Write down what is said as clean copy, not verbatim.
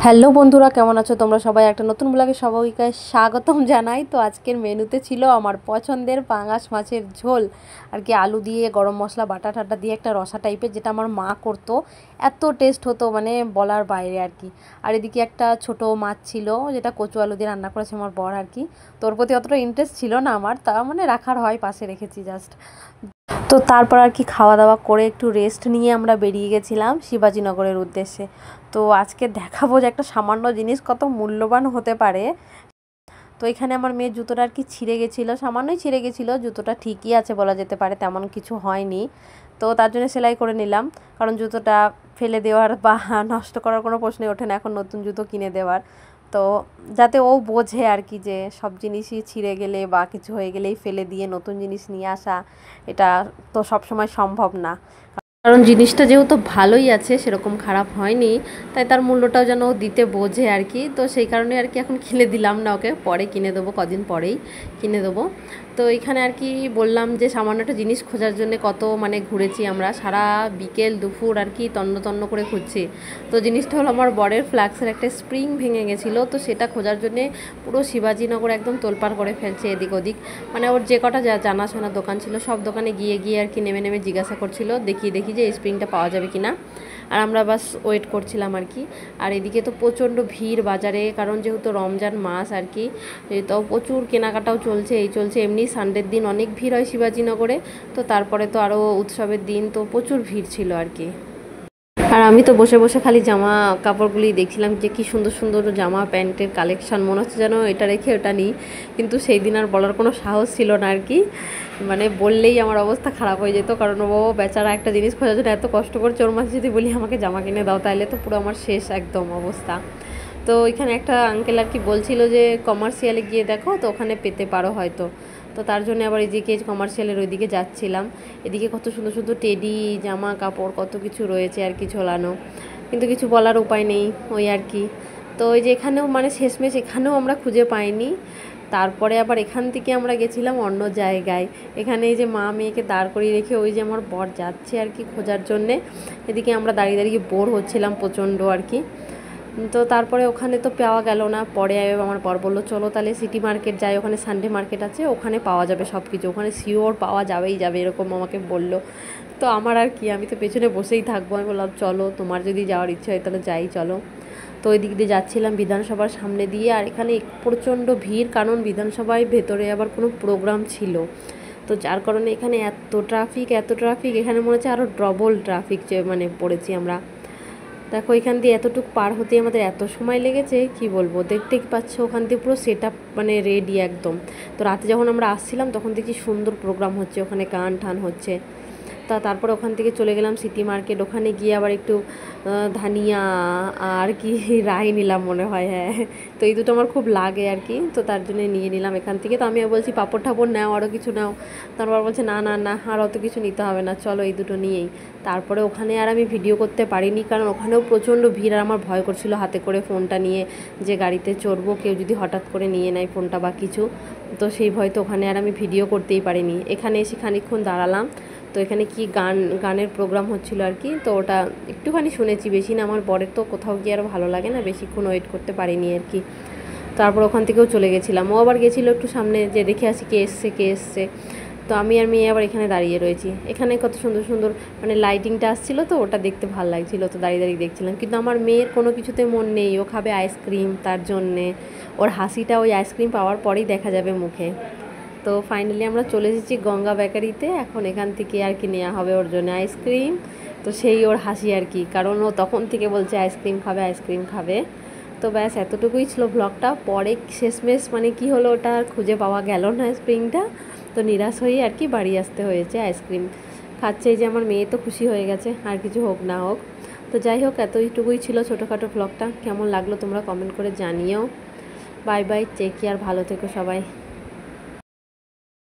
Hello বন্ধুরা, কেমন আছো তোমরা সবাই? একটা নতুন ব্লগে সবাইকে স্বাগতম জানাই। তো আজকের মেনুতে ছিল আমার পছন্দের পাঙাশ মাছের ঝোল আর কি, আলু দিয়ে গরম মশলা বাটা টাটা দিয়ে একটা রসা টাইপের, যেটা আমার মা করতো। এত টেস্ট হতো, মানে বলার বাইরে আর কি। আর এদিকে একটা ছোট মাছ ছিল, যেটা কচু আলু দিয়ে রান্না করেছে আমার বর আর কি। তোর প্রতি অতটা ইন্টারেস্ট ছিল না আমার, তা মানে রাখার হয়, পাশে রেখেছি জাস্ট। তো তারপর আর কি খাওয়া দাওয়া করে একটু রেস্ট নিয়ে আমরা বেরিয়ে গেছিলাম শিবাজীনগরের উদ্দেশ্যে। তো আজকে দেখাবো যে একটা সামান্য জিনিস কত মূল্যবান হতে পারে। তো এখানে আমার মেয়ের জুতোটা আর কি ছিঁড়ে গেছিলো, সামান্যই ছিঁড়ে গেছিলো। জুতোটা ঠিকই আছে বলা যেতে পারে, তেমন কিছু হয়নি। তো তার জন্য সেলাই করে নিলাম, কারণ জুতোটা ফেলে দেওয়ার বা নষ্ট করার কোনো প্রশ্নই ওঠে না এখন নতুন জুতো কিনে দেওয়ার। তো যাতে ও বোঝে আর কি, যে সব জিনিসই ছিঁড়ে গেলে বা কিছু হয়ে গেলেই ফেলে দিয়ে নতুন জিনিস নিয়ে আসা, এটা তো সবসময় সম্ভব না। কারণ জিনিসটা যেহেতু ভালোই আছে, সেরকম খারাপ হয়নি, তাই তার মূল্যটাও যেন ও দিতে বোঝে আর কি। তো সেই কারণে আর কি এখন কিনে দিলাম না ওকে, পরে কিনে দেবো, কদিন পরেই কিনে দেবো। তো এখানে আর কি বললাম যে সামান্য একটা জিনিস খোঁজার জন্য কত মানে ঘুরেছি আমরা, সারা বিকেল দুপুর আর কি তন্ন তন্ন করে খুঁজছি। তো জিনিসটা হলো আমার বরের ফ্ল্যাক্সের একটা স্প্রিং ভেঙে গেছিলো, তো সেটা খোঁজার জন্যে পুরো শিবাজীনগর একদম তোলপাড় করে ফেলছে এদিক ওদিক। মানে ওর যে কটা জানাশোনা দোকান ছিল সব দোকানে গিয়ে গিয়ে আর কি নেমে নেমে জিজ্ঞাসা করছিল, দেখি যে এই স্প্রিংটা পাওয়া যাবে কি না। আর আমরা বাস ওয়েট করছিলাম আর কি। আর এদিকে তো প্রচণ্ড ভিড় বাজারে, কারণ যেহেতু রমজান মাস আর কি, তো প্রচুর কেনাকাটাও চলছে, এই চলছে। এমনি সানডের দিন অনেক ভিড় হয় শিবাজীনগরে, তো তারপরে তো আরও উৎসবের দিন, তো প্রচুর ভিড় ছিল আর কি। আর আমি তো বসে বসে খালি জামা কাপড়গুলি দেখছিলাম, যে কি সুন্দর সুন্দর জামা প্যান্টের কালেকশান, মনে হচ্ছে যেন এটা রেখে ওটা নিই। কিন্তু সেই দিন আর বলার কোনো সাহস ছিল না আর কি। মানে বললেই আমার অবস্থা খারাপ হয়ে যেত, কারণ ও বেচারা একটা জিনিস খোঁজার জন্য এত কষ্ট করছে, ওর মাঝে যদি বলি আমাকে জামা কিনে দাও, তাহলে তো পুরো আমার শেষ একদম অবস্থা। তো এখানে একটা আঙ্কেল আর কি বলছিল যে কমার্শিয়ালে গিয়ে দেখো, তো ওখানে পেতে পারো হয়তো। তো তার জন্য আবার এদিকে কমার্শিয়ালের ওইদিকে যাচ্ছিলাম। এদিকে কত সুন্দর সুন্দর টেডি জামা কাপড় কত কিছু রয়েছে আর কি ঝোলানো, কিন্তু কিছু বলার উপায় নেই ওই আর কি। তো ওই যে এখানেও মানে শেষমেশ এখানেও আমরা খুঁজে পাইনি। তারপরে আবার এখান থেকে আমরা গেছিলাম অন্য জায়গায়। এখানে এই যে মা মেয়েকে দাঁড় করিয়ে রেখে ওই যে আমার বর যাচ্ছে আর কি খোঁজার জন্যে। এদিকে আমরা দাঁড়িয়ে দাঁড়িয়ে বোর হচ্ছিলাম প্রচণ্ড আর কি। তো তারপরে ওখানে তো পাওয়া গেল না। পরে আমার বর বললো চলো তাহলে সিটি মার্কেট যাই, ওখানে সানডে মার্কেট আছে, ওখানে পাওয়া যাবে সব কিছু, ওখানে শিওর পাওয়া যাবেই যাবে, এরকম আমাকে বললো। তো আমার আর কি, আমি তো পেছনে বসেই থাকবো, আমি বললাম চলো তোমার যদি যাওয়ার ইচ্ছে হয় তাহলে যাই চলো। তো ওই দিক দিয়ে যাচ্ছিলাম বিধানসভার সামনে দিয়ে, আর এখানে প্রচণ্ড ভিড়, কারণ বিধানসভায় ভেতরে আবার কোনো প্রোগ্রাম ছিল। তো যার কারণে এখানে এত ট্রাফিক, এখানে মনে হচ্ছে আরও ডবল ট্রাফিক যে মানে পড়েছি আমরা। দেখো এখান দিয়ে এতটুকু পার হতে আমাদের এত সময় লেগেছে, কি বলবো। দেখতেই পাচ্ছ ওখান থেকে পুরো সেট আপ মানে রেডি একদম। তো রাতে যখন আমরা আসছিলাম তখন দেখি সুন্দর প্রোগ্রাম হচ্ছে, ওখানে গান টান হচ্ছে। তারপর ওখান থেকে চলে গেলাম সিটি মার্কেট, ওখানে গিয়ে আবার একটু ধানিয়া আর কি রাই নিলাম মনে হয়, হ্যাঁ। তো এই দুটো আমার খুব লাগে আর কি, তো তার জন্য নিয়ে নিলাম এখান থেকে। তো আমি বলছি পাঁপড় ঠাপড় নাও, আরও কিছু নাও। তারপর বলছে না না না, আর অত কিছু নিতে হবে না, চলো এই দুটো নিয়েই। তারপরে ওখানে আর আমি ভিডিও করতে পারিনি, কারণ ওখানেও প্রচণ্ড ভিড়, আর আমার ভয় করছিল হাতে করে ফোনটা নিয়ে যে গাড়িতে চড়বো, কেউ যদি হঠাৎ করে নিয়ে নেয় ফোনটা বা কিছু। তো সেই ভয় তো ওখানে আর আমি ভিডিও করতেই পারিনি। এখানে এসে খানিকক্ষণ দাঁড়ালাম। তো এখানে কি গানের প্রোগ্রাম হচ্ছিলো আর কি, তো ওটা একটুখানি শুনেছি, বেশি না। আমার বরের তো কোথাও গিয়ে আরও ভালো লাগে না, বেশিক্ষণ ওয়েট করতে পারিনি আর কি। তারপর ওখান থেকেও চলে গেছিলাম, ও আবার গেছিলো একটু সামনে, যে দেখে আসি কে এসছে। তো আমি আর মেয়ে আবার এখানে দাঁড়িয়ে রয়েছি। এখানে কত সুন্দর সুন্দর মানে লাইটিংটা আসছিলো, তো ওটা দেখতে ভালো লাগছিলো, তো দাঁড়িয়ে দাঁড়িয়ে দেখছিলাম। কিন্তু আমার মেয়ের কোনো কিছুতে মন নেই, ও খাবে আইসক্রিম, তার জন্যে ওর হাসিটা ওই আইসক্রিম পাওয়ার পরেই দেখা যাবে মুখে। তো ফাইনালি আমরা চলে এসেছি গঙ্গা বেকারিতে, এখন এখান থেকে আর কি নেওয়া হবে ওর জন্য আইসক্রিম। তো সেই ওর হাসি আর কি, কারণ ও তখন থেকে বলছে আইসক্রিম খাবে। তো ব্যাস এতটুকুই ছিল ব্লগটা। পরে শেষমেশ মানে কি হলো, ওটা আর খুঁজে পাওয়া গেল না স্প্রিংটা। তো নিরাশ হয়ে আর কি বাড়ি আসতে হয়েছে। আইসক্রিম খাচ্ছে এই যে আমার মেয়ে, তো খুশি হয়ে গেছে, আর কিছু হোক না হোক। তো যাই হোক, এতটুকুই ছিল ছোটোখাটো ব্লগটা। কেমন লাগলো তোমরা কমেন্ট করে জানিও। বাই বাই, টেক কেয়ার, ভালো থেকো সবাই।